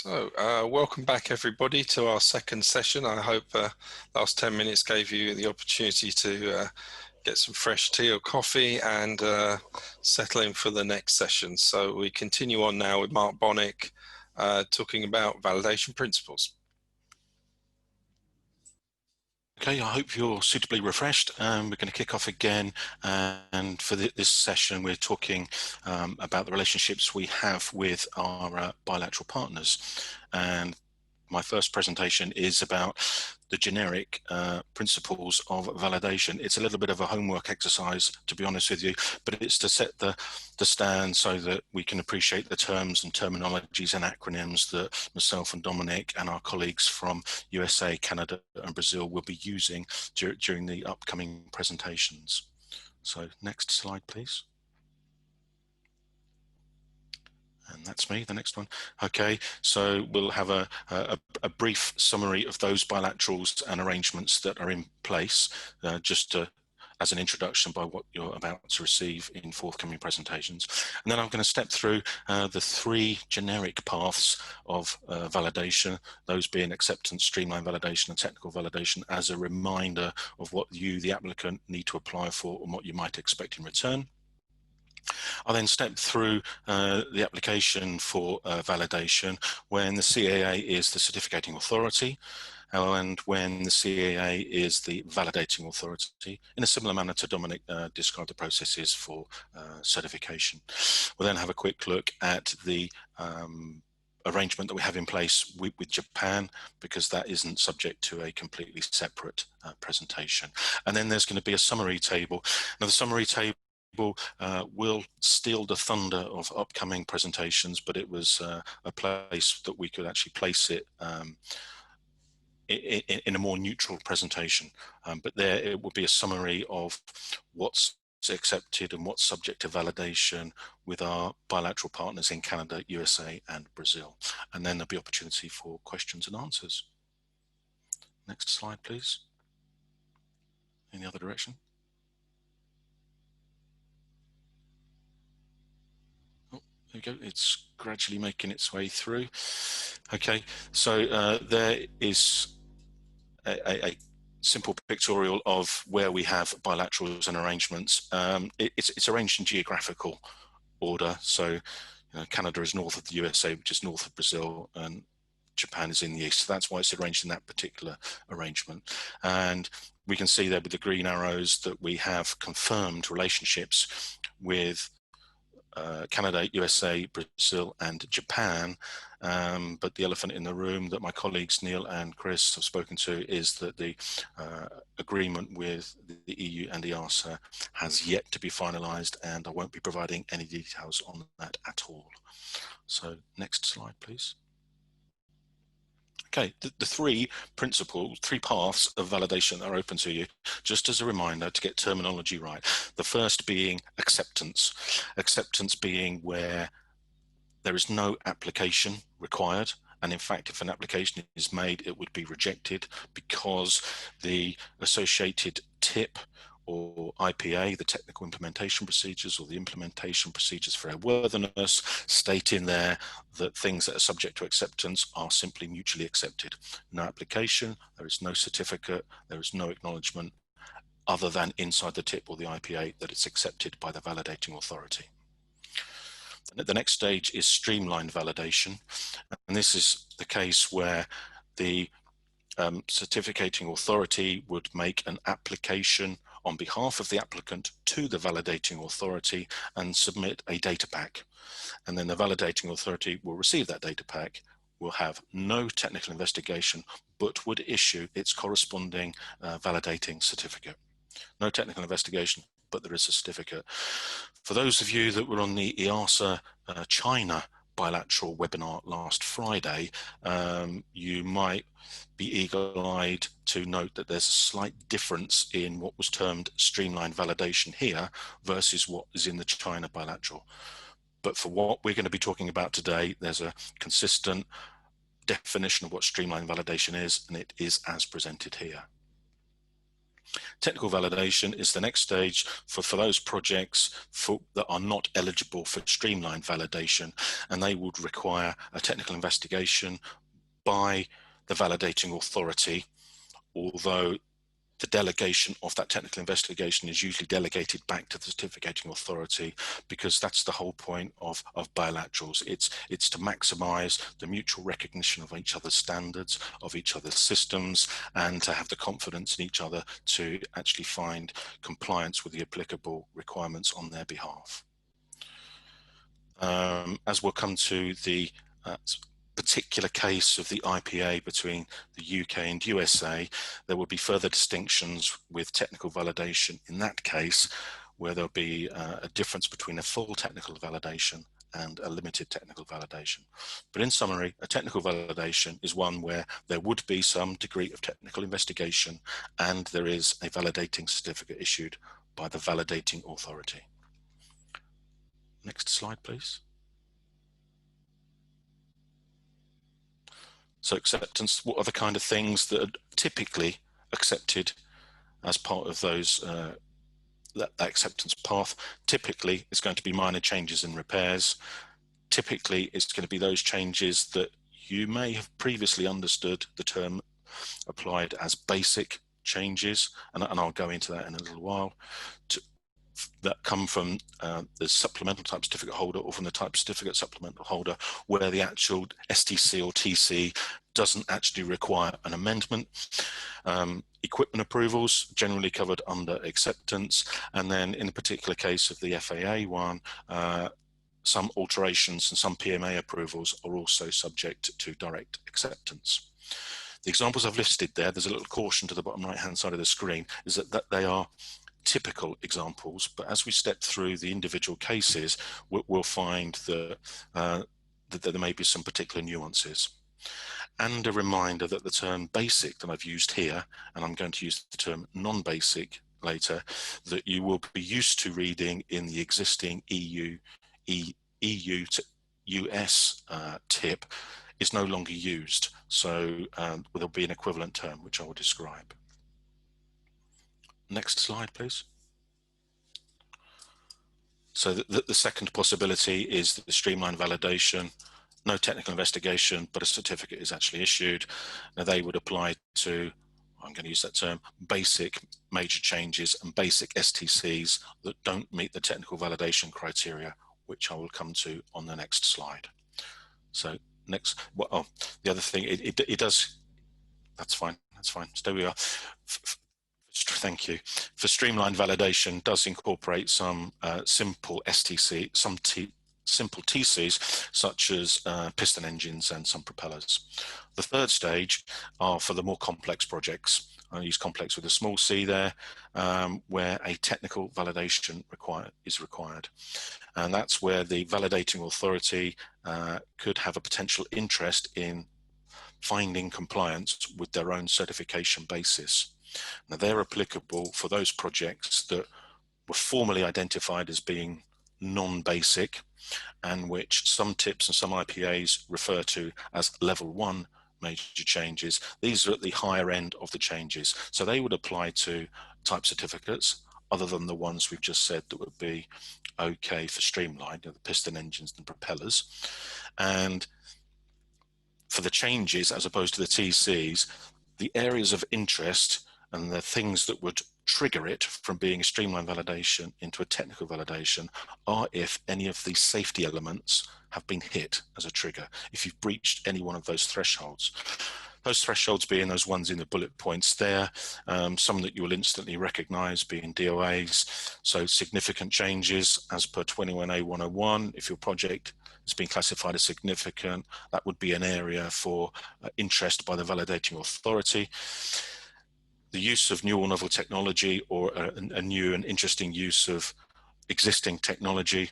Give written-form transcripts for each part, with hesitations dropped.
Welcome back everybody to our second session. I hope last 10 minutes gave you the opportunity to get some fresh tea or coffee and settle in for the next session. So we continue on now with Mark Bonnick talking about validation principles. Okay, I hope you're suitably refreshed. We're going to kick off again, and for this session we're talking about the relationships we have with our bilateral partners. And my first presentation is about the generic principles of validation. It's a little bit of a homework exercise, to be honest with you, but it's to set the stand so that we can appreciate the terms and terminologies and acronyms that myself and Dominic and our colleagues from USA, Canada and Brazil will be using during the upcoming presentations. So next slide, please. And that's me, the next one. Okay, so we'll have a brief summary of those bilaterals and arrangements that are in place, just as an introduction by what you're about to receive in forthcoming presentations. And then I'm going to step through the three generic paths of validation, those being acceptance, streamline validation and technical validation, as a reminder of what you, the applicant, need to apply for and what you might expect in return. I'll then step through the application for validation when the CAA is the certificating authority and when the CAA is the validating authority, in a similar manner to Dominic described the processes for certification. We'll then have a quick look at the arrangement that we have in place with Japan, because that isn't subject to a completely separate presentation. And then there's going to be a summary table. Now the summary table will steal the thunder of upcoming presentations, but it was a place that we could actually place it in a more neutral presentation. But there it will be a summary of what's accepted and what's subject to validation with our bilateral partners in Canada, USA and Brazil. And then there'll be opportunity for questions and answers. Next slide, please. In the other direction. There we go, it's gradually making its way through. Okay, so there is a simple pictorial of where we have bilaterals and arrangements. It's arranged in geographical order. So Canada is north of the USA, which is north of Brazil, and Japan is in the east. So that's why it's arranged in that particular arrangement. And we can see there with the green arrows that we have confirmed relationships with Canada, USA, Brazil and Japan, but the elephant in the room that my colleagues Neil and Chris have spoken to is that the agreement with the EU and EASA has yet to be finalised, and I won't be providing any details on that at all. So next slide, please. Okay, the three principles, three paths of validation are open to you, just as a reminder to get terminology right. The first being acceptance. Acceptance being where there is no application required. And in fact, if an application is made, it would be rejected because the associated TIP or IPA, the technical implementation procedures or the implementation procedures for airworthiness, state in there that things that are subject to acceptance are simply mutually accepted. No application, there is no certificate, there is no acknowledgement other than inside the TIP or the IPA that it's accepted by the validating authority. The next stage is streamlined validation, and this is the case where the certificating authority would make an application on behalf of the applicant to the validating authority and submit a data pack. And then the validating authority will receive that data pack, will have no technical investigation, but would issue its corresponding validating certificate. No technical investigation, but there is a certificate. For those of you that were on the EASA China bilateral webinar last Friday, you might be eagle-eyed to note that there's a slight difference in what was termed streamlined validation here versus what is in the China bilateral. But for what we're going to be talking about today, there's a consistent definition of what streamlined validation is, and it is as presented here. Technical validation is the next stage for those projects that are not eligible for streamlined validation, and they would require a technical investigation by the validating authority, although the delegation of that technical investigation is usually delegated back to the certificating authority, because that's the whole point of bilaterals. It's to maximize the mutual recognition of each other's standards, of each other's systems, and to have the confidence in each other to actually find compliance with the applicable requirements on their behalf. As we'll come to the particular case of the IPA between the UK and USA, there will be further distinctions with technical validation in that case, where there'll be a difference between a full technical validation and a limited technical validation. But in summary, a technical validation is one where there would be some degree of technical investigation and there is a validating certificate issued by the validating authority. Next slide, please. So acceptance, what are the kind of things that are typically accepted as part of those that acceptance path? Typically, it's going to be minor changes and repairs. Typically, it's going to be those changes that you may have previously understood the term applied as basic changes, and I'll go into that in a little while, that come from the supplemental type certificate holder or from the type certificate supplemental holder, where the actual STC or TC doesn't actually require an amendment. Equipment approvals generally covered under acceptance, and then in the particular case of the FAA one, some alterations and some PMA approvals are also subject to direct acceptance. The examples I've listed there, there's a little caution to the bottom right hand side of the screen, is that they are typical examples, but as we step through the individual cases, we'll find that there may be some particular nuances. And a reminder that the term basic that I've used here, and I'm going to use the term non-basic later, that you will be used to reading in the existing EU to US tip, is no longer used. So there'll be an equivalent term, which I will describe. Next slide, please. So the second possibility is that the streamlined validation, no technical investigation, but a certificate is actually issued. Now they would apply to, I'm going to use that term, basic major changes and basic STCs that don't meet the technical validation criteria, which I will come to on the next slide. So next, well, oh, the other thing, it does, that's fine, stay where we are. Thank you. For streamlined validation does incorporate some simple STC, some simple TCs, such as piston engines and some propellers. The third stage are for the more complex projects. I use complex with a small c there, where a technical validation is required. And that's where the validating authority could have a potential interest in finding compliance with their own certification basis. Now they're applicable for those projects that were formally identified as being non-basic, and which some TIPs and some IPAs refer to as level 1 major changes. These are at the higher end of the changes. So they would apply to type certificates other than the ones we've just said that would be okay for streamlined, the piston engines and propellers. And for the changes, as opposed to the TCs, the areas of interest and the things that would trigger it from being a streamlined validation into a technical validation are if any of these safety elements have been hit as a trigger, if you've breached any one of those thresholds. Those thresholds being those ones in the bullet points there, some that you will instantly recognize being DOAs, so significant changes as per 21A101. If your project has been classified as significant, that would be an area for interest by the validating authority. The use of new or novel technology, or a new and interesting use of existing technology,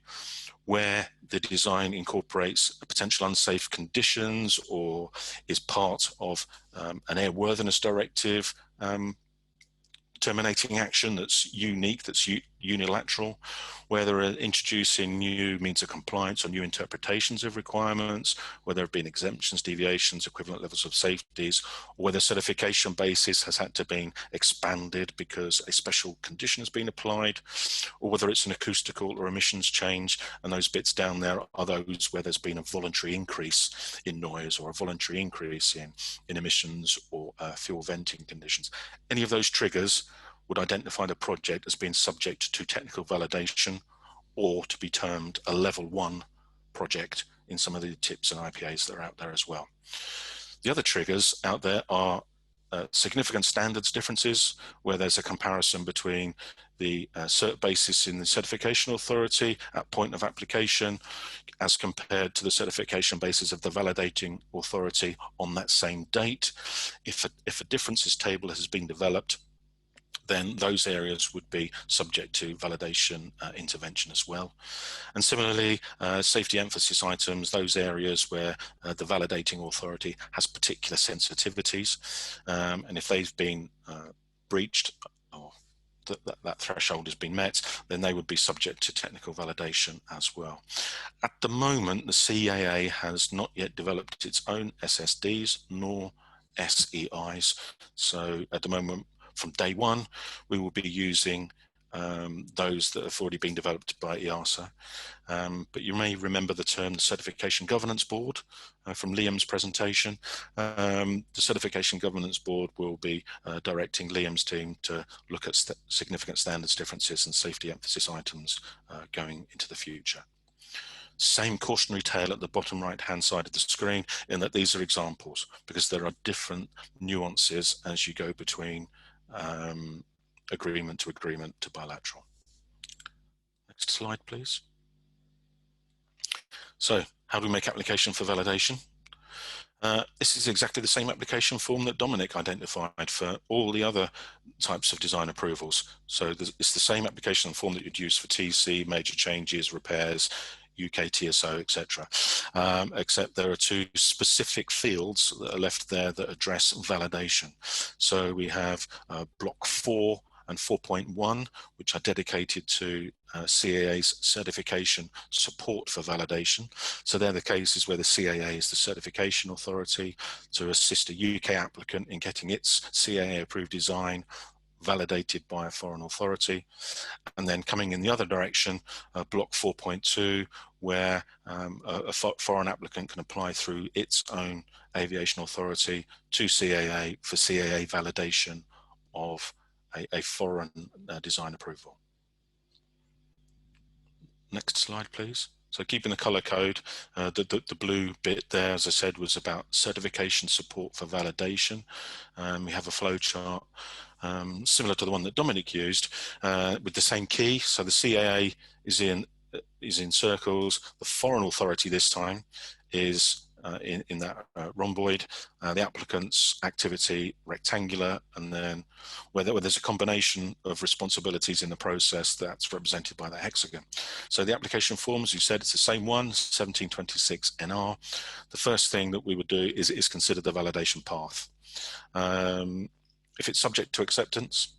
where the design incorporates potential unsafe conditions or is part of an airworthiness directive terminating action that's unique, that's unilateral, where they're introducing new means of compliance or new interpretations of requirements, where there have been exemptions, deviations, equivalent levels of safeties, or where the certification basis has had to be expanded because a special condition has been applied, or whether it's an acoustical or emissions change, and those bits down there are those where there's been a voluntary increase in noise or a voluntary increase in emissions or fuel venting conditions. Any of those triggers would identify the project as being subject to technical validation or to be termed a level 1 project in some of the tips and IPAs that are out there as well. The other triggers out there are significant standards differences, where there's a comparison between the cert basis in the certification authority at point of application as compared to the certification basis of the validating authority on that same date. If a differences table has been developed, then those areas would be subject to validation intervention as well. And similarly, safety emphasis items, those areas where the validating authority has particular sensitivities, and if they've been breached or that threshold has been met, then they would be subject to technical validation as well. At the moment, the CAA has not yet developed its own SSDs nor SEIs. So at the moment, from day one, we will be using those that have already been developed by EASA. But you may remember the term the Certification Governance Board from Liam's presentation. The Certification Governance Board will be directing Liam's team to look at significant standards differences and safety emphasis items going into the future. Same cautionary tale at the bottom right hand side of the screen, in that these are examples, because there are different nuances as you go between agreement to bilateral. Next slide, please. So how do we make application for validation? This is exactly the same application form that Dominic identified for all the other types of design approvals. So it's the same application form that you'd use for TC, major changes, repairs, UK TSO, etc. Except there are two specific fields that are left there that address validation. So we have block 4 and 4.1, which are dedicated to CAA's certification support for validation. So they're the cases where the CAA is the certification authority to assist a UK applicant in getting its CAA approved design validated by a foreign authority. And then coming in the other direction, block 4.2, where a foreign applicant can apply through its own aviation authority to CAA for CAA validation of a foreign design approval. Next slide, please. So keeping the color code, the blue bit there, as I said, was about certification support for validation. We have a flow chart similar to the one that Dominic used with the same key. So the CAA is in circles. The foreign authority this time is in that rhomboid, the applicant's activity rectangular, and then where there's a combination of responsibilities in the process that's represented by the hexagon. So the application form, as you said, it's the same one, 1726 NR. The first thing that we would do is consider the validation path. If it's subject to acceptance,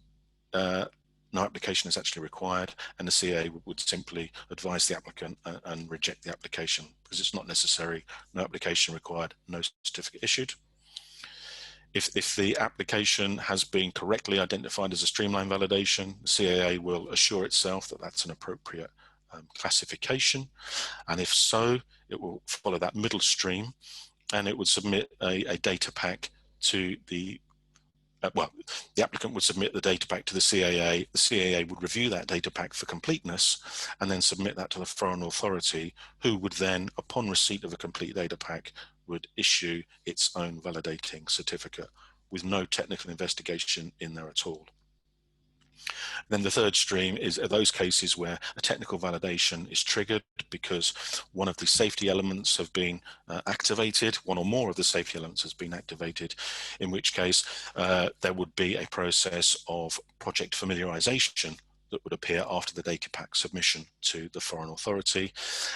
no application is actually required, and the CA would simply advise the applicant and reject the application because it's not necessary, no application required, no certificate issued. If the application has been correctly identified as a streamline validation, the CAA will assure itself that that's an appropriate classification, and if so, it will follow that middle stream and it would submit a data pack to the the applicant would submit the data pack to the CAA. The CAA would review that data pack for completeness and then submit that to the foreign authority, who would then, upon receipt of a complete data pack, would issue its own validating certificate with no technical investigation in there at all. Then the third stream is those cases where a technical validation is triggered because one of the safety elements have been activated, one or more of the safety elements has been activated, in which case there would be a process of project familiarization that would appear after the data pack submission to the foreign authority,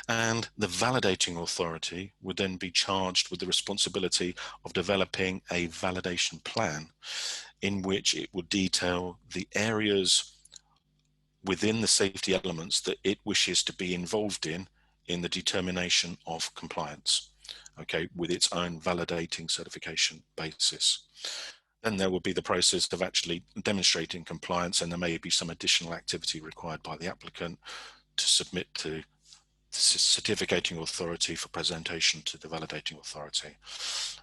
and the validating authority would then be charged with the responsibility of developing a validation plan in which it would detail the areas within the safety elements that it wishes to be involved in the determination of compliance, okay, with its own validating certification basis. Then there will be the process of actually demonstrating compliance, and there may be some additional activity required by the applicant to submit to the certificating authority for presentation to the validating authority.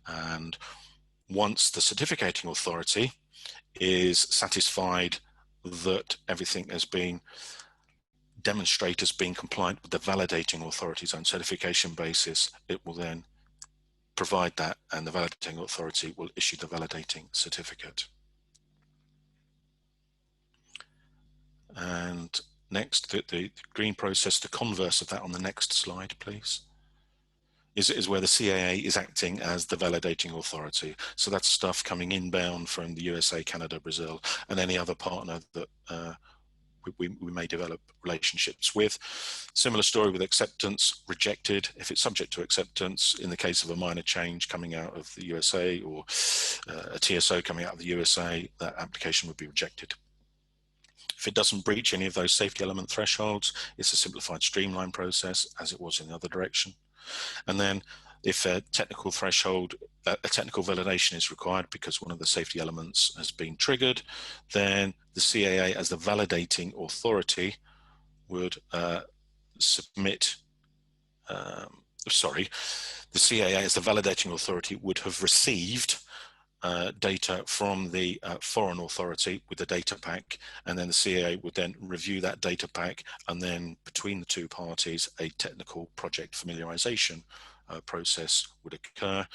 And once the certificating authority is satisfied that everything has been demonstrated as being compliant with the validating authority's own certification basis, it will then provide that, and the validating authority will issue the validating certificate. And next, the green process, the converse of that on the next slide, please, is where the CAA is acting as the validating authority. So that's stuff coming inbound from the USA, Canada, Brazil, and any other partner that we may develop relationships with. Similar story with acceptance, rejected if it's subject to acceptance. In the case of a minor change coming out of the USA, or a TSO coming out of the USA, that application would be rejected. If it doesn't breach any of those safety element thresholds, it's a simplified streamline process, as it was in the other direction. And then if a technical threshold, a technical validation is required because one of the safety elements has been triggered, then the CAA as the validating authority would submit, the CAA as the validating authority would have received data from the foreign authority with the data pack, and then the CAA would then review that data pack, and then between the two parties a technical project familiarization process would occur,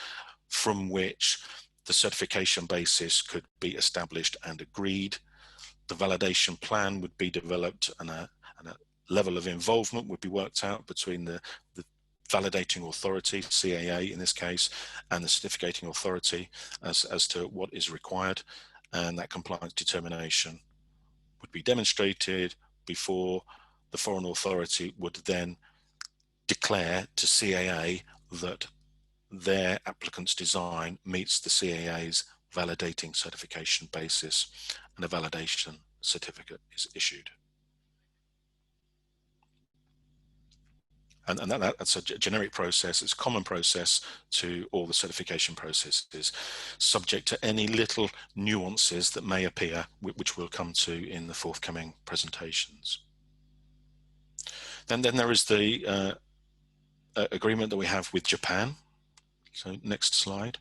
from which the certification basis could be established and agreed. The validation plan would be developed, and a level of involvement would be worked out between the validating authority, CAA in this case, and the certificating authority as to what is required, and that compliance determination would be demonstrated before the foreign authority would then declare to CAA that their applicant's design meets the CAA's validating certification basis, and a validation certificate is issued. And that's a generic process. It's a common process to all the certification processes, subject to any little nuances that may appear, which we'll come to in the forthcoming presentations. Then there is the agreement that we have with Japan. So next slide.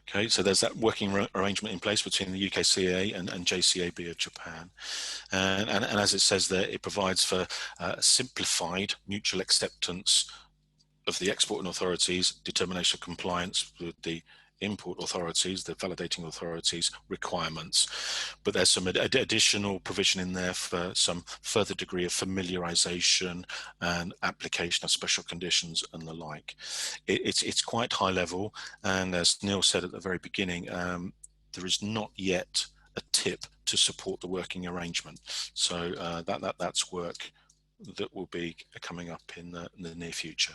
Okay, so there's that working arrangement in place between the UKCA and JCAB of Japan. And as it says there, it provides for simplified mutual acceptance of the exporting authorities' determination of compliance with the import authorities, the validating authorities' requirements. But there's some additional provision in there for some further degree of familiarization and application of special conditions and the like. It's quite high level, and as Neil said at the very beginning, there is not yet a tip to support the working arrangement. So that's work that will be coming up in the near future.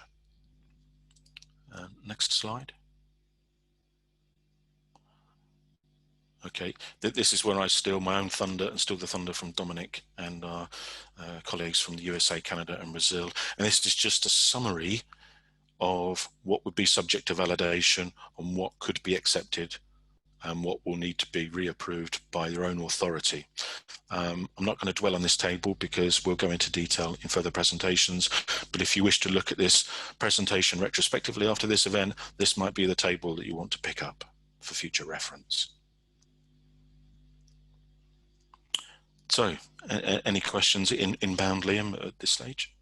Next slide. Okay, this is where I steal my own thunder and steal the thunder from Dominic and our colleagues from the USA, Canada and Brazil. And this is just a summary of what would be subject to validation and what could be accepted and what will need to be reapproved by their own authority. I'm not going to dwell on this table because we'll go into detail in further presentations, but if you wish to look at this presentation retrospectively after this event, this might be the table that you want to pick up for future reference. So, any questions inbound, Liam, at this stage?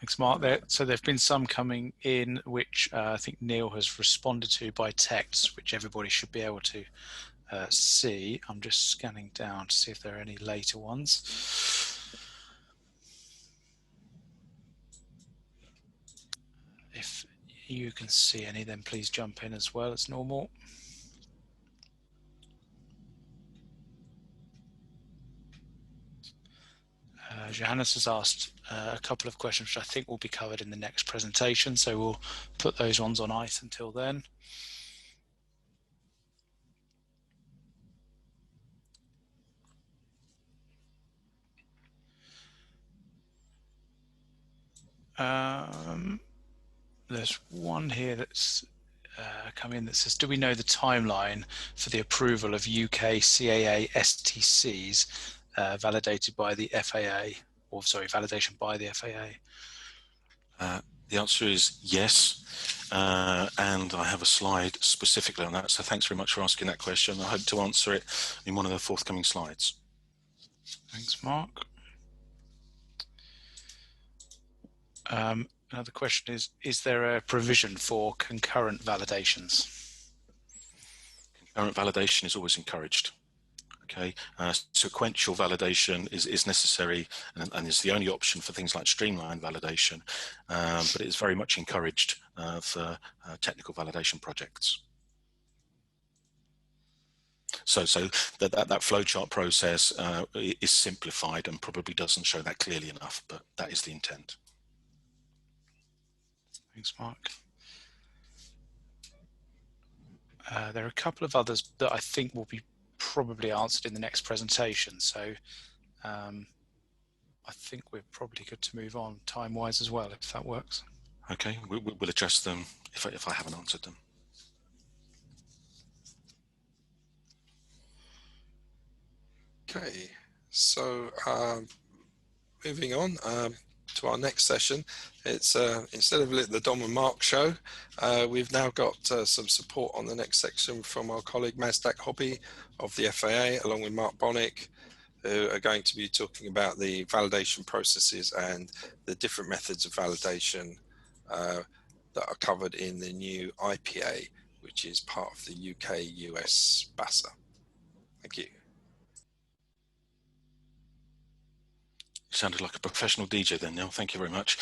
Thanks, Mark. So there have been some coming in which I think Neil has responded to by text, which everybody should be able to see. I'm just scanning down to see if there are any later ones. If you can see any, then please jump in as well as normal. Johannes has asked a couple of questions which I think will be covered in the next presentation, so we'll put those ones on ice until then. There's one here that's come in that says, do we know the timeline for the approval of UK CAA STCs validated by the FAA, or sorry, validation by the FAA? The answer is yes, and I have a slide specifically on that, so thanks very much for asking that question. I hope to answer it in one of the forthcoming slides. Thanks, Mark. Another question is there a provision for concurrent validations? Concurrent validation is always encouraged. Okay, sequential validation is necessary and is the only option for things like streamlined validation, but it is very much encouraged for technical validation projects. So that flowchart process is simplified and probably doesn't show that clearly enough, but that is the intent. Thanks, Mark. There are a couple of others that I think will be probably answered in the next presentation, so I think we're probably good to move on time-wise as well, if that works. Okay, we'll address them if I haven't answered them. Okay, so moving on to our next session. It's instead of the Dom and Mark show, we've now got some support on the next section from our colleague Mazdak Hobby of the FAA, along with Mark Bonnick, who are going to be talking about the validation processes and the different methods of validation that are covered in the new IPA, which is part of the UK-US BASA. Thank you. Sounded like a professional DJ then, Neil. Thank you very much.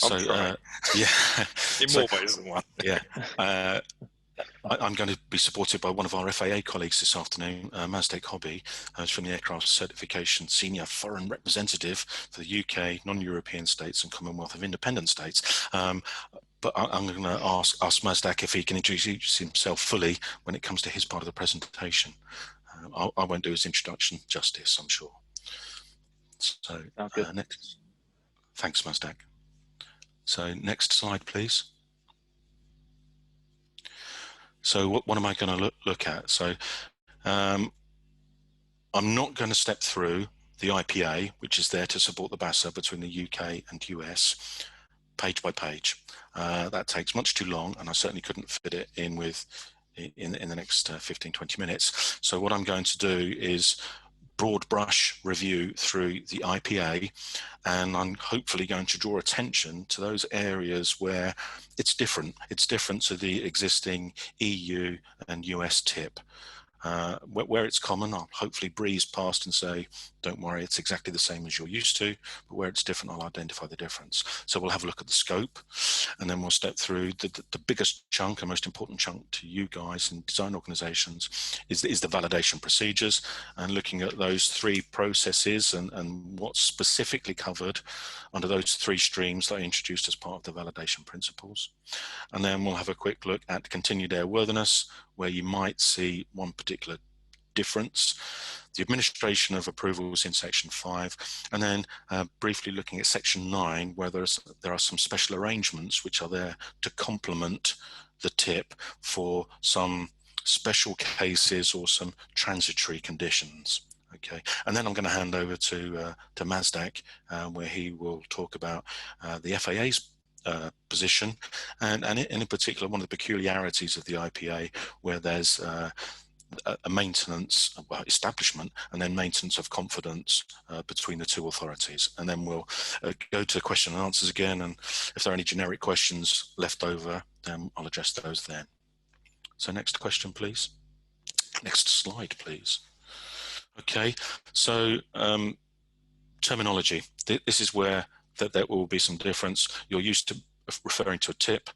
Yeah, in more ways than one. Yeah, I'm going to be supported by one of our FAA colleagues this afternoon, Mazdak Hobby, who's from the Aircraft Certification Senior Foreign Representative for the UK, non-European states and Commonwealth of Independent States. But I'm going to ask Mazdak if he can introduce himself fully when it comes to his part of the presentation. I won't do his introduction justice, I'm sure. So next, thanks, Mazdak. So next slide, please. So what am I going to look at? So I'm not going to step through the IPA, which is there to support the BASA between the UK and US, page by page. That takes much too long, and I certainly couldn't fit it in in the next 15-20 minutes. So what I'm going to do is broad brush review through the IPA, and I'm hopefully going to draw attention to those areas where it's different. It's different to the existing EU and US tip. Where it's common, I'll hopefully breeze past and say, don't worry, it's exactly the same as you're used to, but where it's different, I'll identify the difference. So we'll have a look at the scope, and then we'll step through the biggest chunk and most important chunk to you guys in design organizations is the validation procedures, and looking at those three processes and what's specifically covered under those three streams that I introduced as part of the validation principles. And then we'll have a quick look at continued airworthiness, where you might see one particular difference, the administration of approvals in section 5, and then briefly looking at section 9, where there are some special arrangements which are there to complement the tip for some special cases or some transitory conditions. Okay, and then I'm going to hand over to Mazdak, where he will talk about the FAA's position, and in particular one of the peculiarities of the IPA, where there's a maintenance establishment and then maintenance of confidence between the two authorities. And then we'll go to question and answers again, and if there are any generic questions left over, then I'll address those then. So next question, please. Next slide, please. Okay, so terminology. This is where there will be some difference. You're used to referring to a tip.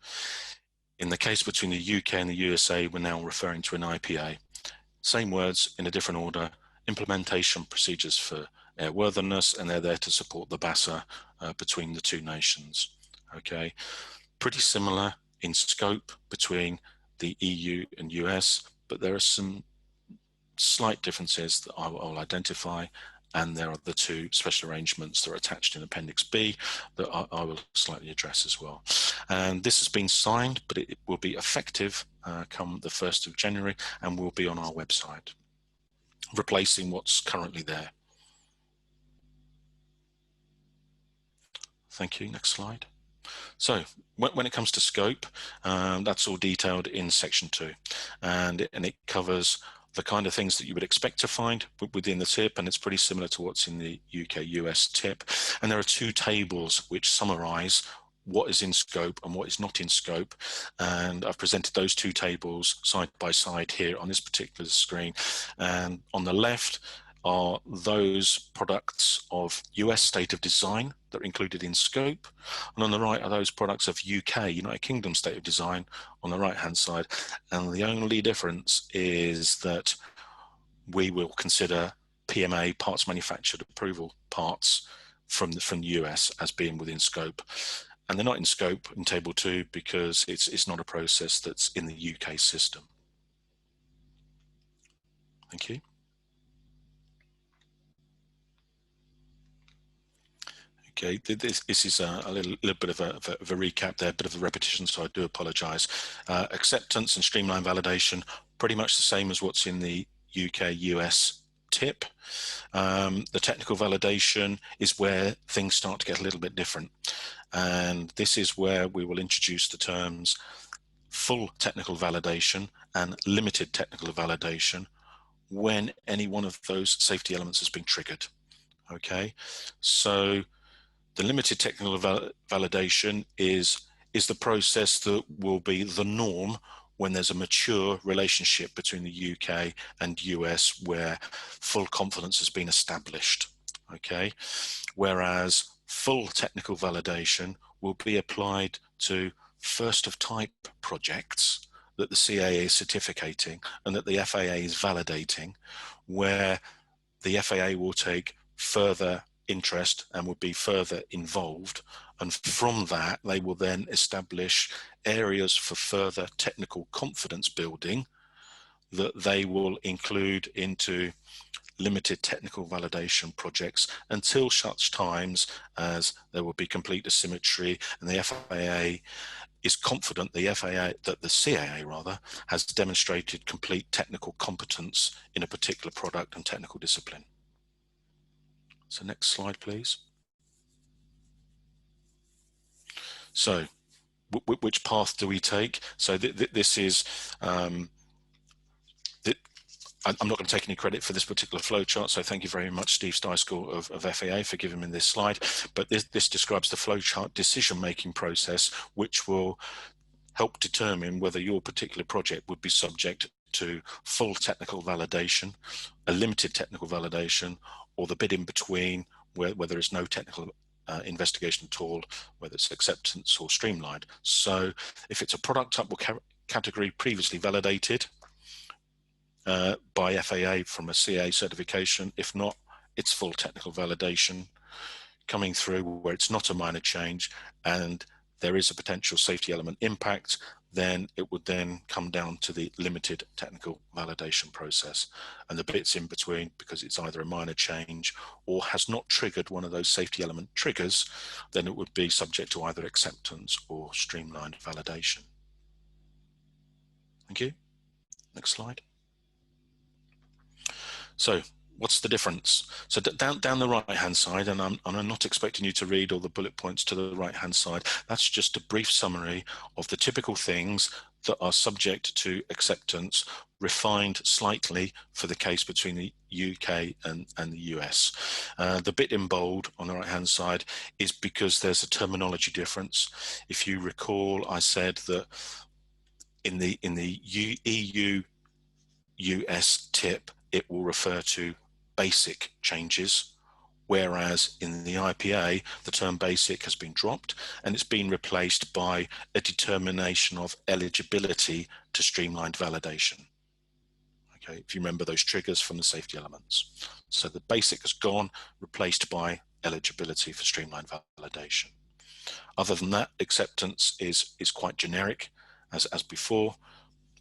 In the case between the UK and the USA, we're now referring to an IPA. Same words in a different order. Implementation procedures for airworthiness, and they're there to support the BASA between the two nations. Okay, pretty similar in scope between the EU and US, but there are some slight differences that I will identify and there are the two special arrangements that are attached in Appendix B that I will slightly address as well. And this has been signed, but it will be effective come the 1st of January and will be on our website, replacing what's currently there. Thank you. Next slide. So when it comes to scope, that's all detailed in section 2, and it covers the kind of things that you would expect to find within the tip, and it's pretty similar to what's in the UK-US tip. And there are 2 tables which summarize what is in scope and what is not in scope, and I've presented those 2 tables side by side here on this particular screen. And on the left are those products of US state of design that are included in scope, and on the right are those products of UK, United Kingdom state of design on the right hand side. And the only difference is that we will consider PMA, parts manufactured approval parts from the US as being within scope, and they're not in scope in table 2 because it's not a process that's in the UK system. Thank you. Okay, this is a little bit of a recap there, a bit of a repetition, so I do apologise. Acceptance and streamline validation, pretty much the same as what's in the UK-US tip. The technical validation is where things start to get a little bit different. And this is where we will introduce the terms full technical validation and limited technical validation when any one of those safety elements has been triggered. Okay, so the limited technical validation is the process that will be the norm when there's a mature relationship between the UK and US where full confidence has been established. Okay, whereas full technical validation will be applied to first of type projects that the CAA is certificating and that the FAA is validating, where the FAA will take further interest and will be further involved, and from that they will then establish areas for further technical confidence building that they will include into limited technical validation projects until such times as there will be complete asymmetry and the FAA is confident that the CAA rather has demonstrated complete technical competence in a particular product and technical discipline. So next slide, please. So which path do we take? So this is, I'm not going to take any credit for this particular flowchart, so thank you very much, Steve Steiskell of FAA, for giving me this slide. But this describes the flowchart decision-making process, which will help determine whether your particular project would be subject to full technical validation, a limited technical validation, or the bit in between where there is no technical investigation at all, whether it's acceptance or streamlined. So if it's a product type or category previously validated by FAA from a CA certification, if not, it's full technical validation coming through where it's not a minor change and there is a potential safety element impact, then it would then come down to the limited technical validation process. And the bits in between, because it's either a minor change or has not triggered one of those safety element triggers, then it would be subject to either acceptance or streamlined validation. Thank you. Next slide. So what's the difference? So down the right-hand side, and I'm not expecting you to read all the bullet points to the right-hand side. That's just a brief summary of the typical things that are subject to acceptance, refined slightly for the case between the UK and the US. The bit in bold on the right-hand side is because there's a terminology difference. If you recall, I said that in the EU US tip, it will refer to basic changes, whereas in the IPA, the term basic has been dropped and it's been replaced by a determination of eligibility to streamlined validation. Okay, if you remember those triggers from the safety elements. So the basic has gone, replaced by eligibility for streamlined validation. Other than that, acceptance is quite generic as before.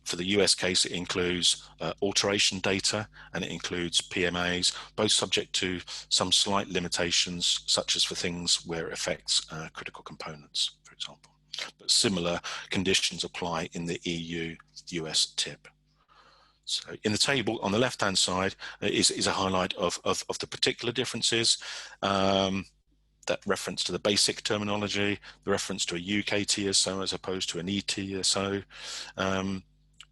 For the US case, it includes alteration data and it includes PMAs, both subject to some slight limitations, such as for things where it affects critical components, for example. But similar conditions apply in the EU-US tip. So in the table on the left-hand side is a highlight of the particular differences. That reference to the basic terminology, the reference to a UK TSO as opposed to an ETSO.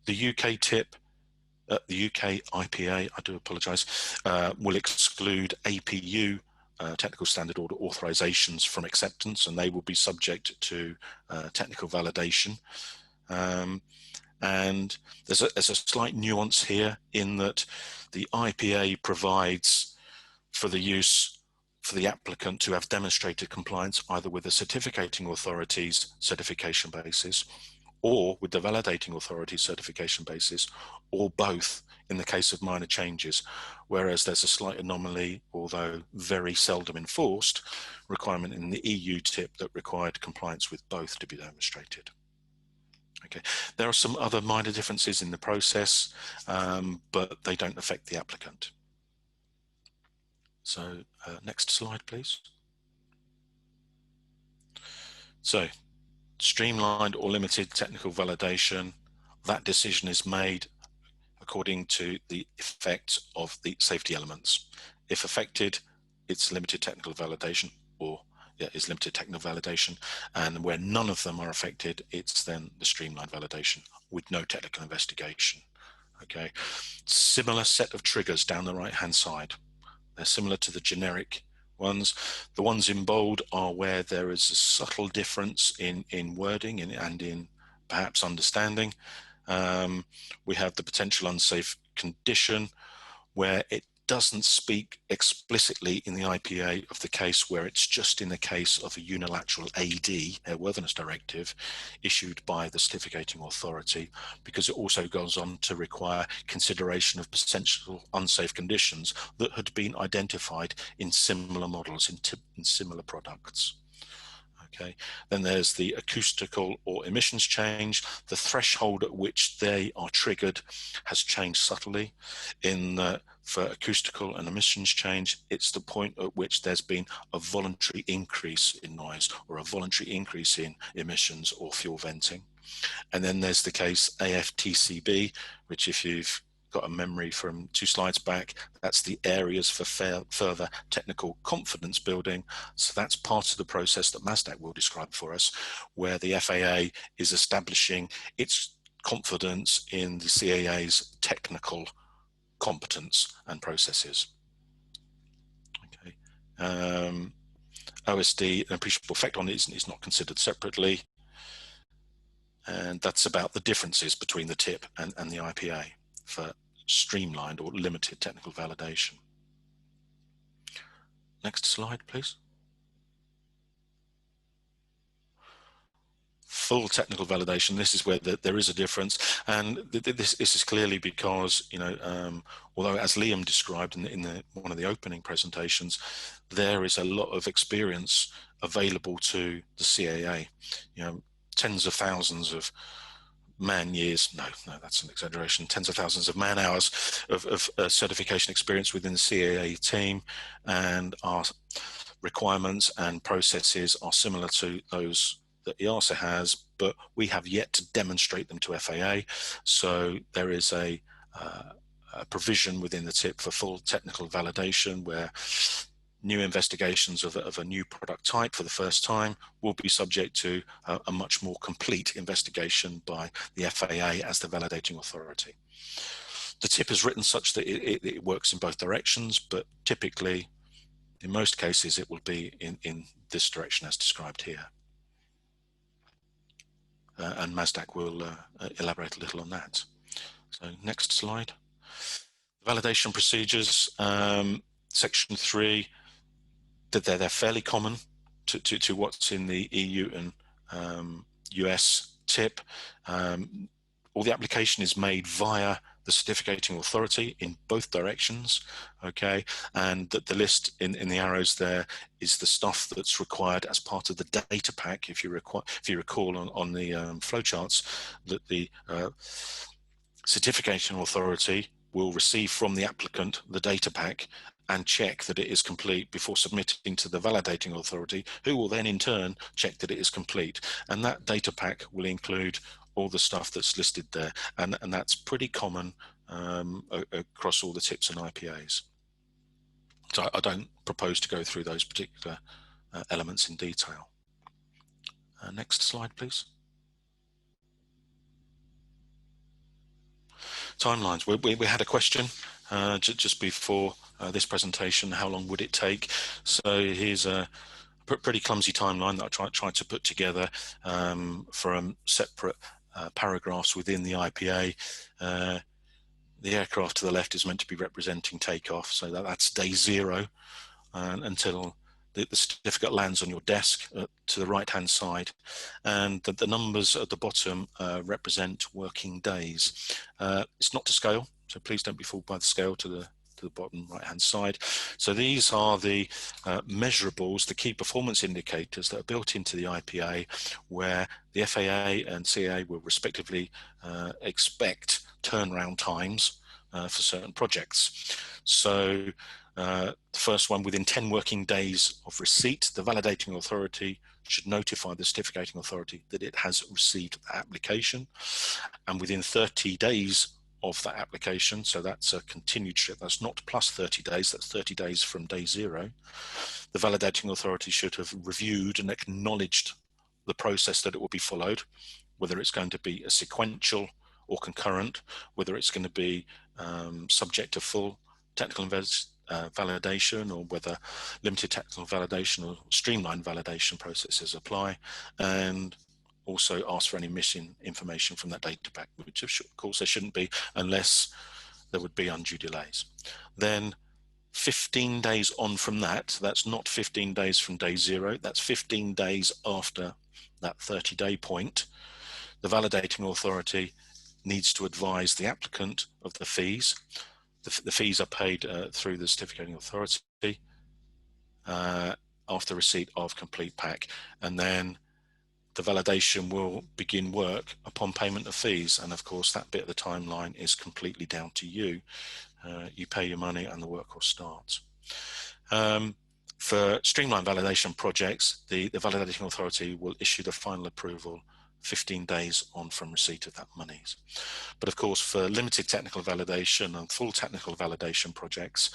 The UK tip, the UK IPA, I do apologise, will exclude APU technical standard order authorizations from acceptance, and they will be subject to technical validation. And there's a slight nuance here in that the IPA provides for the use for the applicant to have demonstrated compliance either with the certificating authority's certification basis or with the validating authority certification basis, or both in the case of minor changes, whereas there's a slight anomaly, although very seldom enforced, requirement in the EU tip that required compliance with both to be demonstrated. Okay, there are some other minor differences in the process, but they don't affect the applicant. So next slide, please. So streamlined or limited technical validation, that decision is made according to the effect of the safety elements. If affected, it's limited technical validation, or is limited technical validation, and where none of them are affected, it's then the streamlined validation with no technical investigation. Okay, similar set of triggers down the right hand side. They're similar to the generic ones. The ones in bold are where there is a subtle difference in wording and in perhaps understanding. We have the potential unsafe condition where it doesn't speak explicitly in the IPA of the case where it's just in the case of a unilateral AD, Airworthiness Directive, issued by the certificating authority, because it also goes on to require consideration of potential unsafe conditions that had been identified in similar models, in similar products. Okay, then there's the acoustical or emissions change. The threshold at which they are triggered has changed subtly. For acoustical and emissions change, it's the point at which there's been a voluntary increase in noise or a voluntary increase in emissions or fuel venting. And then there's the case AFTCB, which, if you've got a memory from 2 slides back, that's the areas for further technical confidence building. So that's part of the process that Mazdak will describe for us, where the FAA is establishing its confidence in the CAA's technical competence and processes. Okay, OSD, an appreciable effect on it is not considered separately, and that's about the differences between the TIP and the IPA for streamlined or limited technical validation. Next slide, please. Full technical validation, this is where there is a difference, and this is clearly because, although as Liam described in one of the opening presentations, there is a lot of experience available to the CAA, tens of thousands of man years, no, that's an exaggeration, tens of thousands of man hours of certification experience within the CAA team, and our requirements and processes are similar to those that EASA has, but we have yet to demonstrate them to FAA. So there is a provision within the TIP for full technical validation, where new investigations of a new product type for the first time will be subject to a much more complete investigation by the FAA as the validating authority. The TIP is written such that it works in both directions, but typically, in most cases, it will be in this direction as described here. And Mazdak will elaborate a little on that. So next slide. Validation procedures, section 3, that they're fairly common to what's in the EU and US TIP. All the application is made via the certificating authority in both directions, okay, and that the list in the arrows there is the stuff that's required as part of the data pack. If you recall on the flowcharts, that the Certification authority will receive from the applicant the data pack and check that it is complete before submitting to the validating authority, who will then in turn check that it is complete. And that data pack will include all the stuff that's listed there. And that's pretty common across all the TIPs and IPAs. So I don't propose to go through those particular elements in detail. Next slide, please. Timelines. We had a question just before this presentation, how long would it take? So here's a pretty clumsy timeline that I tried to put together from separate paragraphs within the IPA. The aircraft to the left is meant to be representing takeoff, so that's day 0 until the certificate lands on your desk to the right hand side, and the numbers at the bottom represent working days. It's not to scale, so please don't be fooled by the scale to the bottom right hand side. So these are the measurables, the key performance indicators that are built into the IPA, where the FAA and CAA will respectively expect turnaround times for certain projects. So the first one, within 10 working days of receipt, the validating authority should notify the certificating authority that it has received the application. And within 30 days of that application, so that's a continued trip, that's not plus 30 days, that's 30 days from day 0, the validating authority should have reviewed and acknowledged the process that it will be followed, whether it's going to be a sequential or concurrent, whether it's going to be subject to full technical validation, or whether limited technical validation or streamlined validation processes apply, and also ask for any missing information from that data pack, which of course there shouldn't be unless there would be undue delays. Then 15 days on from that, that's not 15 days from day 0, that's 15 days after that 30-day point, the validating authority needs to advise the applicant of the fees. The fees are paid through the certificating authority after receipt of complete pack, and then the validation will begin work upon payment of fees. And of course, that bit of the timeline is completely down to you. You pay your money and the work will start. For streamlined validation projects, the validating authority will issue the final approval 15 days on from receipt of that monies. But of course, for limited technical validation and full technical validation projects,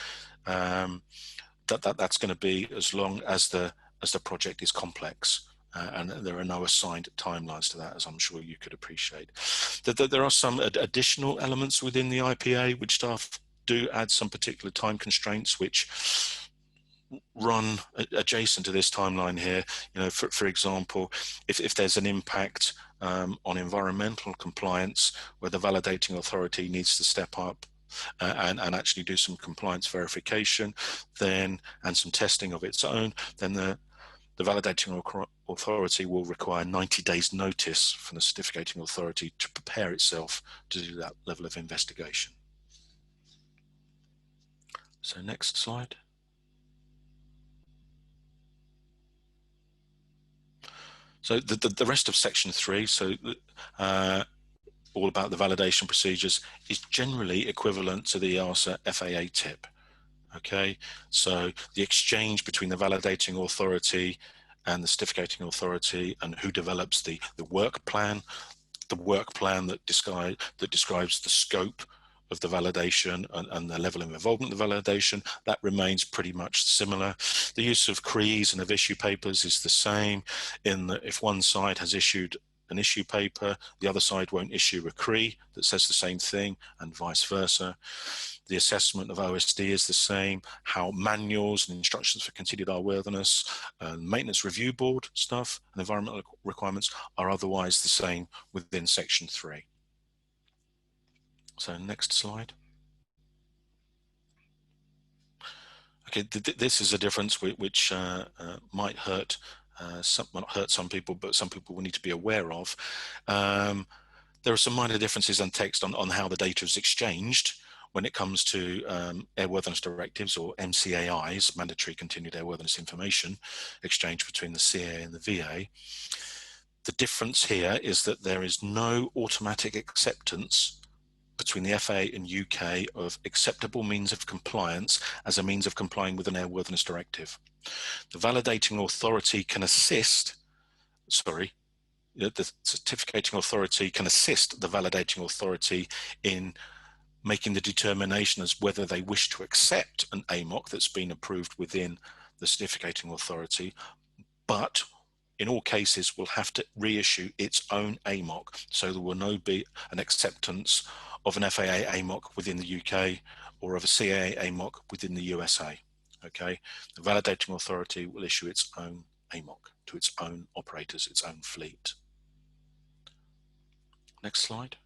that's going to be as long as the project is complex, and there are no assigned timelines to that, as I'm sure you could appreciate. There are some additional elements within the IPA which staff do add some particular time constraints which run adjacent to this timeline here. You know, for example, if there's an impact on environmental compliance where the validating authority needs to step up and actually do some compliance verification, then and some testing of its own, then the validating authority will require 90 days notice from the certificating authority to prepare itself to do that level of investigation. So next slide. So the rest of section 3, so all about the validation procedures, is generally equivalent to the EASA FAA tip. Okay, so the exchange between the validating authority and the certificating authority, and who develops the work plan that describes the scope of the validation and the level of involvement of the validation, that remains pretty much similar. The use of CREs and of issue papers is the same, in that if one side has issued an issue paper, the other side won't issue a CRE that says the same thing, and vice versa. The assessment of OSD is the same. How manuals and instructions for continued airworthiness and maintenance review board stuff and environmental requirements are otherwise the same within section 3. So next slide. Okay, this is a difference which might hurt some people, but some people will need to be aware of. There are some minor differences in text on how the data is exchanged when it comes to airworthiness directives, or MCAIs, mandatory continued airworthiness information exchange between the CAA and the VA. The difference here is that there is no automatic acceptance between the FAA and UK of acceptable means of compliance as a means of complying with an airworthiness directive. The validating authority can assist, the certificating authority can assist the validating authority in making the determination as whether they wish to accept an AMOC that's been approved within the certificating authority, but in all cases will have to reissue its own AMOC. So there will no be an acceptance of an FAA AMOC within the UK or of a CAA AMOC within the USA. Okay, the validating authority will issue its own AMOC to its own operators, its own fleet. Next slide.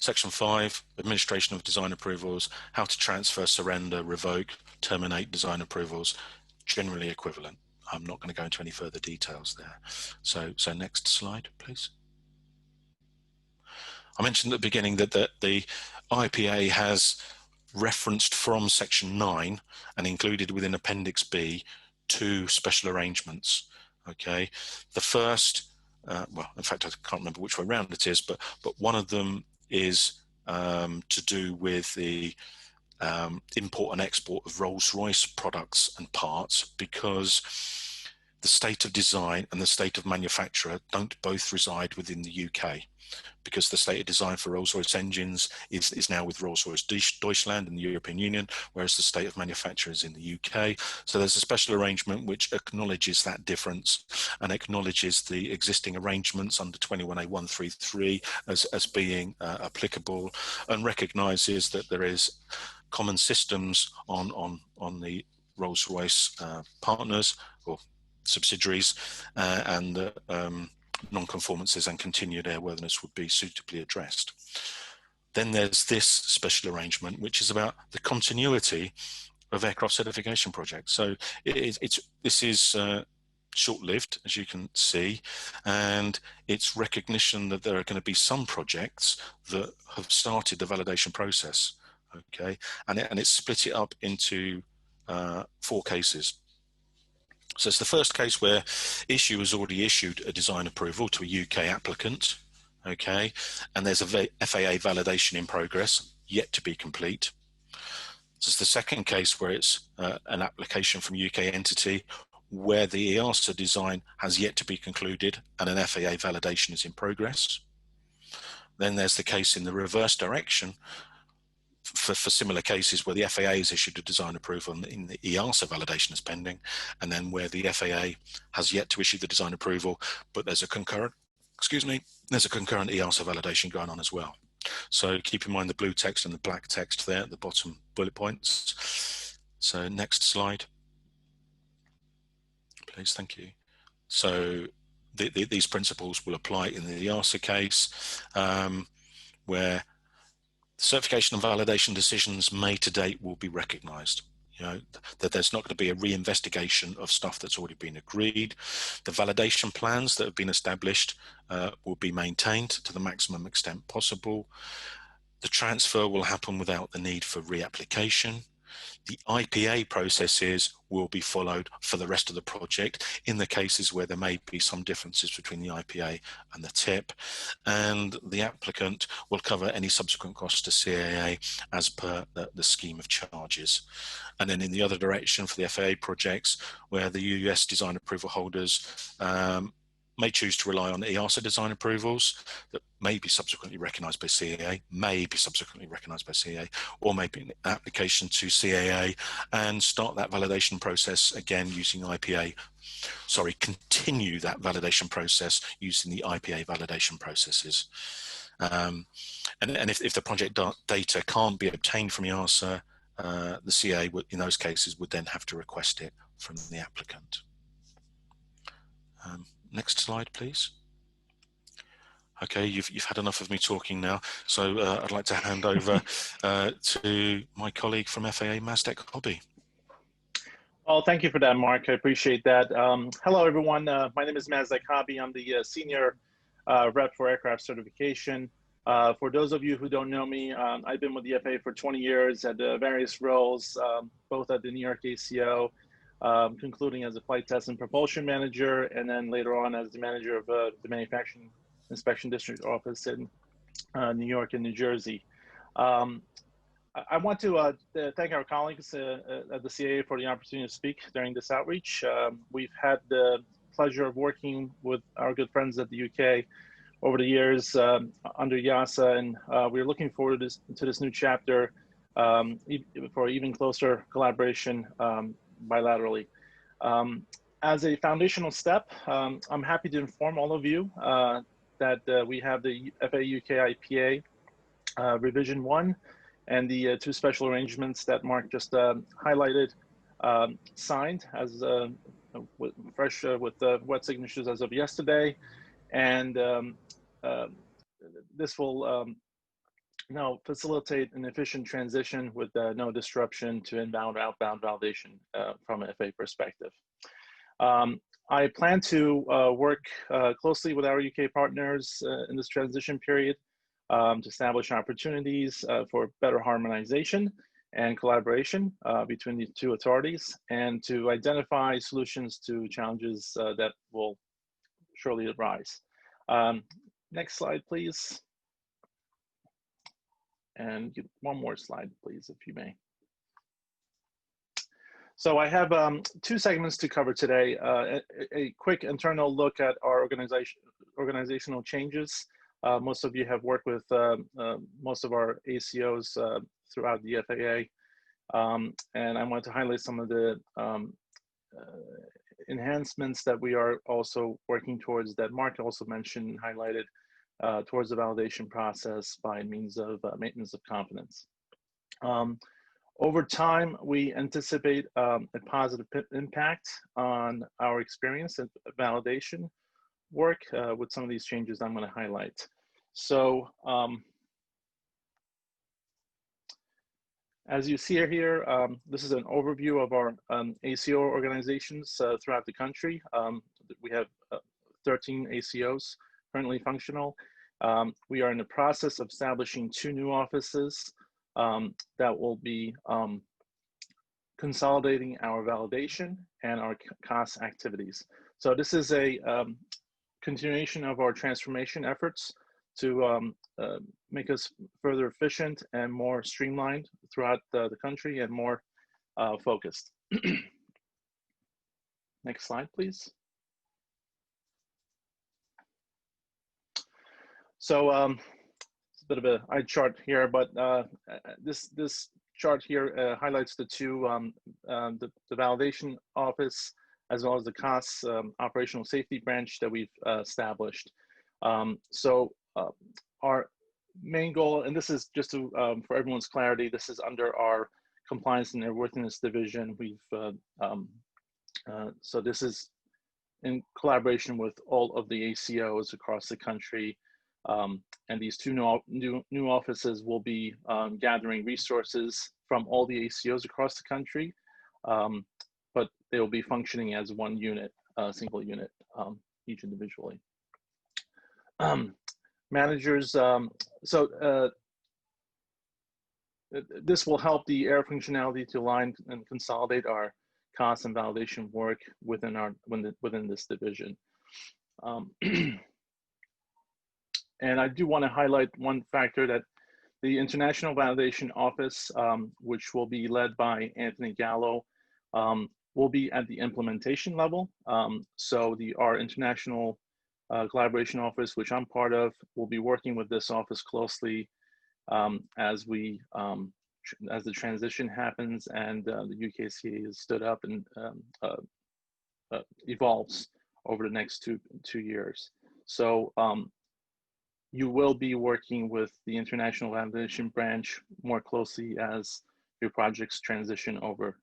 Section 5, administration of design approvals, how to transfer, surrender, revoke, terminate design approvals, generally equivalent. I'm not going to go into any further details there. So next slide, please. I mentioned at the beginning that the IPA has referenced from section 9 and included within Appendix B 2 special arrangements. Okay, the first, well, in fact, I can't remember which way round it is, but one of them is to do with the import and export of Rolls-Royce products and parts, because the state of design and the state of manufacturer don't both reside within the UK, because the state of design for Rolls-Royce engines is now with Rolls-Royce Deutschland in the European Union, whereas the state of manufacture is in the UK. So there's a special arrangement which acknowledges that difference and acknowledges the existing arrangements under 21A133 as being applicable, and recognises that there is common systems on the Rolls-Royce partners or subsidiaries, and non-conformances and continued airworthiness would be suitably addressed. Then there's this special arrangement, which is about the continuity of aircraft certification projects. So this is short-lived, as you can see, and it's recognition that there are going to be some projects that have started the validation process. Okay, and it's split it up into 4 cases. So it's the first case where issue has already issued a design approval to a UK applicant, okay, and there's a FAA validation in progress, yet to be complete. This is the second case where it's an application from UK entity where the EASA design has yet to be concluded and an FAA validation is in progress. Then there's the case in the reverse direction, for similar cases where the FAA has issued a design approval and in the EASA validation is pending, and then where the FAA has yet to issue the design approval, but there's a concurrent, there's a concurrent EASA validation going on as well. So keep in mind the blue text and the black text there at the bottom bullet points. So next slide, please, thank you. So these principles will apply in the EASA case, where certification and validation decisions made to date will be recognized. You know, that there's not going to be a reinvestigation of stuff that's already been agreed. The validation plans that have been established will be maintained to the maximum extent possible. The transfer will happen without the need for reapplication. The IPA processes will be followed for the rest of the project in the cases where there may be some differences between the IPA and the TIP, and the applicant will cover any subsequent costs to CAA as per the scheme of charges. And then in the other direction for the FAA projects, where the US design approval holders may choose to rely on EASA design approvals that may be subsequently recognised by CAA, or maybe an application to CAA and start that validation process again using IPA, continue that validation process using the IPA validation processes. And if the project data can't be obtained from EASA, the CAA would, in those cases, would then have to request it from the applicant. Next slide, please. Okay, you've had enough of me talking now, so I'd like to hand over to my colleague from FAA Mazdek Hobby. Well, thank you for that, Mark. I appreciate that. Hello, everyone. My name is Mazdek Hobby. I'm the senior rep for aircraft certification. For those of you who don't know me, I've been with the FAA for 20 years at various roles, both at the New York ACO, concluding as a flight test and propulsion manager, and then later on as the manager of the manufacturing Inspection District Office in New York and New Jersey. I want to thank our colleagues at the CAA for the opportunity to speak during this outreach. We've had the pleasure of working with our good friends at the UK over the years under YASA, and we're looking forward to this new chapter for even closer collaboration bilaterally. As a foundational step, I'm happy to inform all of you that we have the FAA UK IPA Revision 1 and the two special arrangements that Mark just highlighted signed as fresh with wet signatures as of yesterday. And this will now facilitate an efficient transition with no disruption to inbound or outbound validation from an FAA perspective. I plan to work closely with our UK partners in this transition period to establish opportunities for better harmonization and collaboration between the two authorities, and to identify solutions to challenges that will surely arise. Next slide, please. And one more slide, please, if you may. So I have two segments to cover today. A quick internal look at our organizational changes. Most of you have worked with most of our ACOs throughout the FAA. And I want to highlight some of the enhancements that we are also working towards, that Mark also mentioned and highlighted, towards the validation process by means of maintenance of confidence. Over time, we anticipate a positive impact on our experience and validation work with some of these changes I'm going to highlight. So as you see here, this is an overview of our ACO organizations throughout the country. We have 13 ACOs currently functional. We are in the process of establishing 2 new offices that will be consolidating our validation and our COS activities. So this is a continuation of our transformation efforts to make us further efficient and more streamlined throughout the country and more focused. Next slide, please. So it's a bit of an eye chart here, but this chart here highlights the two, the validation office as well as the COS operational safety branch that we've established. So our main goal, and this is just to, for everyone's clarity, this is under our compliance and airworthiness division. We've so this is in collaboration with all of the ACOs across the country. And these 2 new offices will be gathering resources from all the ACOs across the country, but they will be functioning as one unit, single unit, each individually. Managers, this will help the air functionality to align and consolidate our COS and validation work within this division. And I do want to highlight one factor, that the International Validation Office, which will be led by Anthony Gallo, will be at the implementation level. So our International Collaboration Office, which I'm part of, will be working with this office closely as the transition happens and the UKCA is stood up and evolves over the next two years. So you will be working with the International Validation Branch more closely as your projects transition over.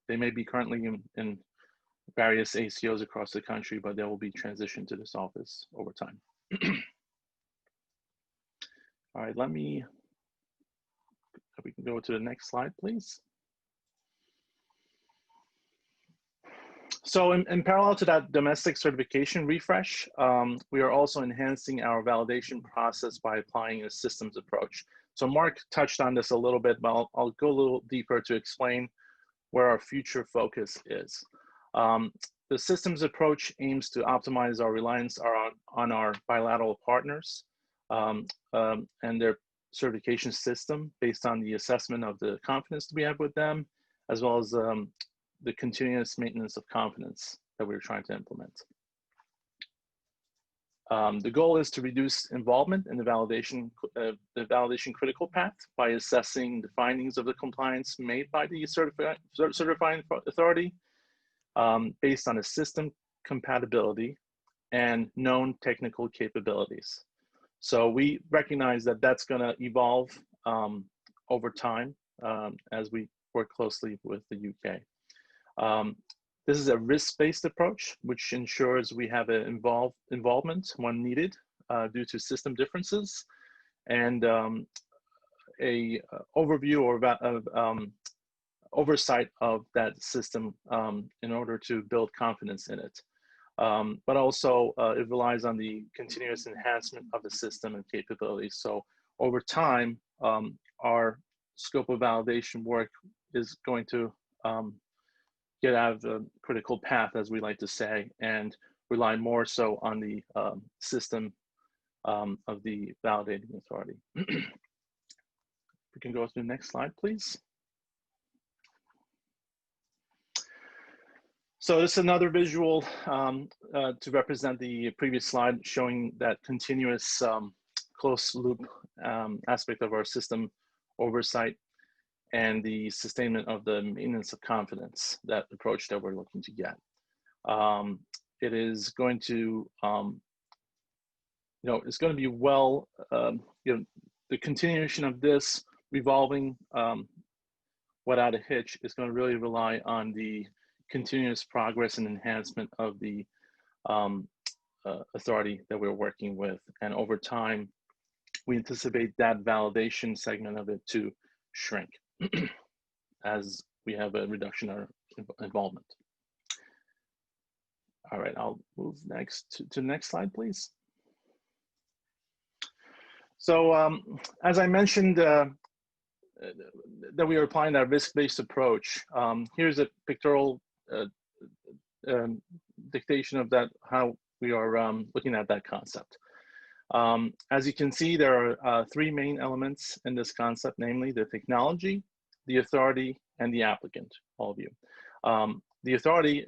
They may be currently in various ACOs across the country, but they will be transitioned to this office over time. All right, we can go to the next slide, please. So in parallel to that domestic certification refresh, we are also enhancing our validation process by applying a systems approach. So Mark touched on this a little bit, but I'll go a little deeper to explain where our future focus is. the systems approach aims to optimize our reliance on our bilateral partners and their certification system based on the assessment of the confidence that we have with them, as well as the continuous maintenance of confidence that we're trying to implement. The goal is to reduce involvement in the validation critical path by assessing the findings of the compliance made by the certifying authority based on a system compatibility and known technical capabilities. So we recognize that that's going to evolve over time as we work closely with the UK. This is a risk-based approach, which ensures we have an involvement when needed due to system differences, and a overview or oversight of that system in order to build confidence in it. But also it relies on the continuous enhancement of the system and capabilities. So over time, our scope of validation work is going to get out of the critical path, as we like to say, and rely more so on the system of the validating authority. We can go to the next slide, please. So this is another visual to represent the previous slide, showing that continuous close loop aspect of our system oversight and the sustainment of the maintenance of confidence, that approach that we're looking to get. It is going to, it's going to be well, the continuation of this revolving without a hitch is going to really rely on the continuous progress and enhancement of the authority that we're working with. And over time, we anticipate that validation segment of it to shrink as we have a reduction in our involvement. All right, I'll move next to the next slide, please. So as I mentioned, that we are applying that risk-based approach. Here's a pictorial dictation of that, how we are looking at that concept. As you can see, there are three main elements in this concept, namely the technology, the authority, and the applicant, all of you. The authority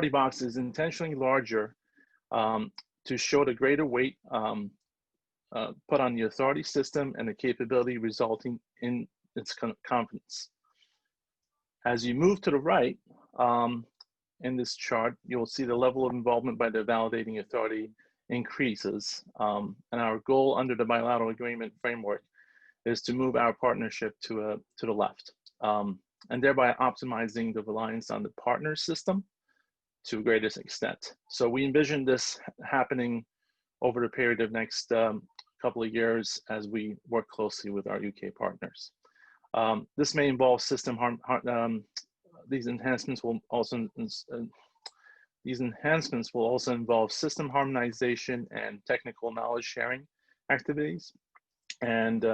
box is intentionally larger to show the greater weight put on the authority system and the capability resulting in its confidence. As you move to the right, in this chart, you'll see the level of involvement by the validating authority increases. And our goal under the bilateral agreement framework is to move our partnership to the left, and thereby optimizing the reliance on the partner system to the greatest extent. So we envision this happening over the period of next couple of years as we work closely with our UK partners. This may involve system these enhancements will also involve system harmonization and technical knowledge sharing activities, and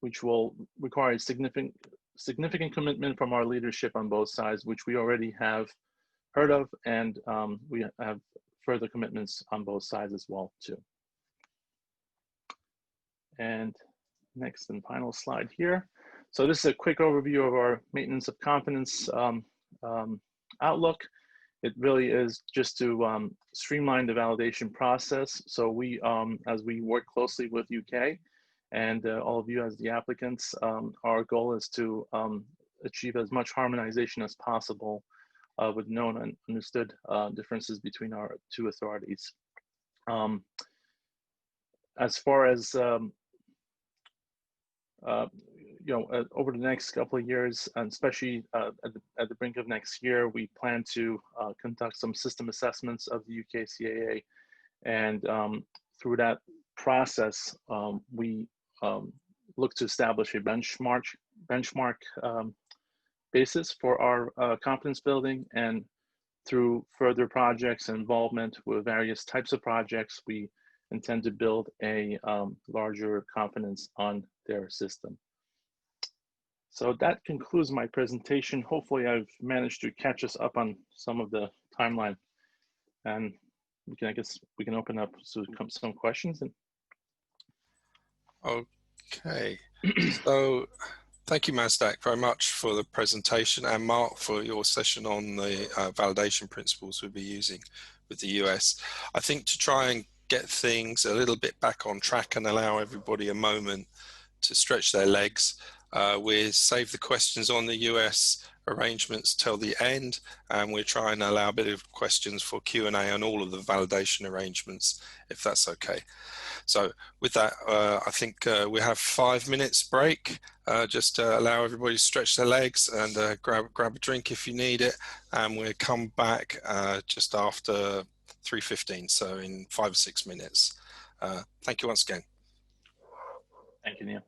which will require a significant commitment from our leadership on both sides, which we already have heard of, and we have further commitments on both sides as well too. And next and final slide here. So this is a quick overview of our maintenance of confidence outlook. It really is just to streamline the validation process. So we, as we work closely with UK and all of you as the applicants, our goal is to achieve as much harmonization as possible with known and understood differences between our two authorities. As far as over the next couple of years, and especially at the brink of next year, we plan to conduct some system assessments of the UK CAA, and through that process, we look to establish a benchmark basis for our confidence building, and through further projects and involvement with various types of projects, we intend to build a larger confidence on their system. So that concludes my presentation. Hopefully I've managed to catch us up on some of the timeline. And I guess we can open up some questions. Okay, so thank you, Mazdak, very much for the presentation, and Mark for your session on the validation principles we'll be using with the US. I think to try and get things a little bit back on track and allow everybody a moment to stretch their legs, we save the questions on the US arrangements till the end, and we're trying to allow a bit of questions for Q&A on all of the validation arrangements, if that's okay. So with that, I think we have 5 minutes break, just to allow everybody to stretch their legs and grab a drink if you need it, and we'll come back just after 3:15, so in 5 or 6 minutes. Thank you once again. Thank you, Neil.